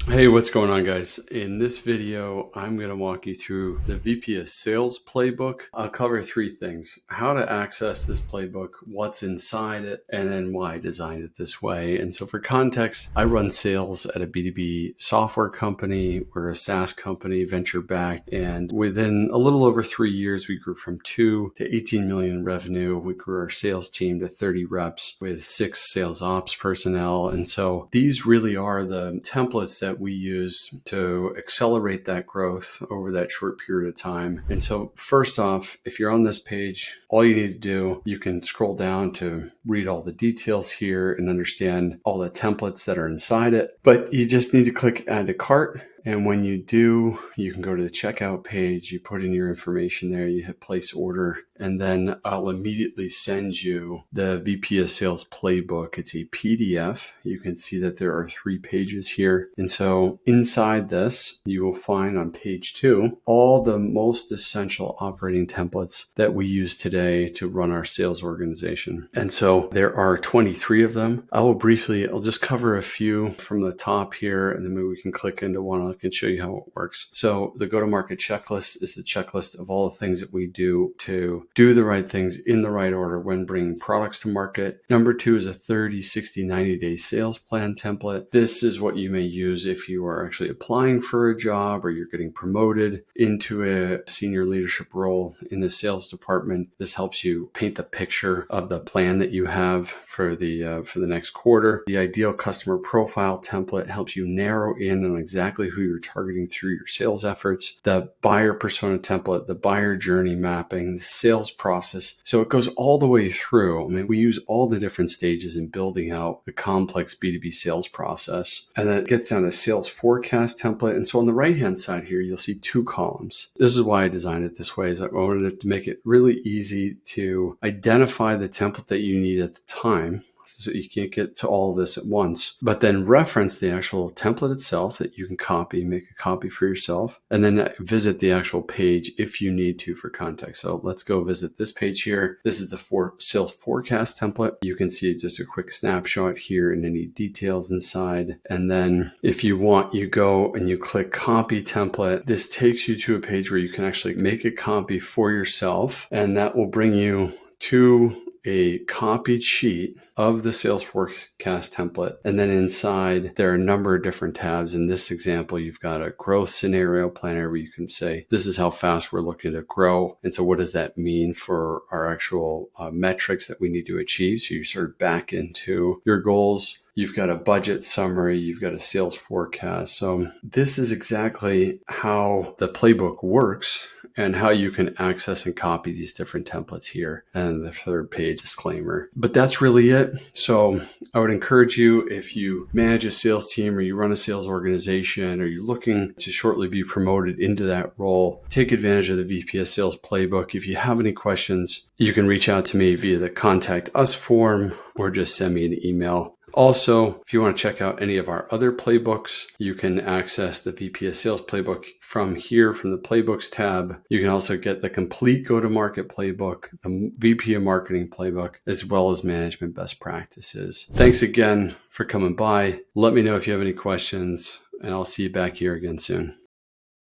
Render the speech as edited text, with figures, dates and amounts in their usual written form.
Hey, what's going on, guys? In this video, I'm going to walk you through the VP of Sales playbook. I'll cover three things: how to access this playbook, what's inside it, and then why I designed it this way. And so for context, I run sales at a B2B software company. We're a SaaS company, venture-backed, and within a little over 3 years, we grew from 2 to 18 million in revenue. We grew our sales team to 30 reps with 6 sales ops personnel. And so these really are the templates that we use to accelerate that growth over that short period of time. And so first off, if you're on this page, all you need to do, you can scroll down to read all the details here and understand all the templates that are inside it. But you just need to click add to cart. And when you do, you can go to the checkout page, you put in your information there, you hit place order, and then I'll immediately send you the VP of Sales playbook. It's a PDF. You can see that there are 3 pages here. And so inside this, you will find on page 2, all the most essential operating templates that we use today to run our sales organization. And so there are 23 of them. I'll just cover a few from the top here, and then maybe we can click into one. I can show you how it works. So the go-to-market checklist is the checklist of all the things that we do to do the right things in the right order when bringing products to market. Number 2 is a 30, 60, 90-day sales plan template. This is what you may use if you are actually applying for a job or you're getting promoted into a senior leadership role in the sales department. This helps you paint the picture of the plan that you have for the next quarter. The ideal customer profile template helps you narrow in on exactly who you're targeting through your sales efforts. The buyer persona template, the buyer journey mapping, the sales process. So it goes all the way through. I mean, we use all the different stages in building out the complex B2B sales process. And then it gets down to sales forecast template. And so on the right-hand side here, you'll see 2 columns. This is why I designed it this way, is I wanted it to make it really easy to identify the template that you need at the time. So you can't get to all of this at once, but then reference the actual template itself that you can copy, make a copy for yourself, and then visit the actual page if you need to for context. So let's go visit this page here. This is the sales forecast template. You can see just a quick snapshot here and any details inside. And then if you want, you go and you click copy template. This takes you to a page where you can actually make a copy for yourself, and that will bring you to a copied sheet of the sales forecast template. And then inside, there are a number of different tabs. In this example, you've got a growth scenario planner where you can say, this is how fast we're looking to grow. And so what does that mean for our actual metrics that we need to achieve? So you sort of back into your goals. You've got a budget summary, you've got a sales forecast. So this is exactly how the playbook works and how you can access and copy these different templates here. And the 3rd page disclaimer. But that's really it. So I would encourage you, if you manage a sales team or you run a sales organization or you're looking to shortly be promoted into that role, take advantage of the VP of Sales playbook. If you have any questions, you can reach out to me via the Contact Us form or just send me an email. Also, if you want to check out any of our other playbooks, you can access the VP of Sales playbook from here, from the Playbooks tab. You can also get the complete go-to-market playbook, the VP of Marketing playbook, as well as management best practices. Thanks again for coming by. Let me know if you have any questions, and I'll see you back here again soon.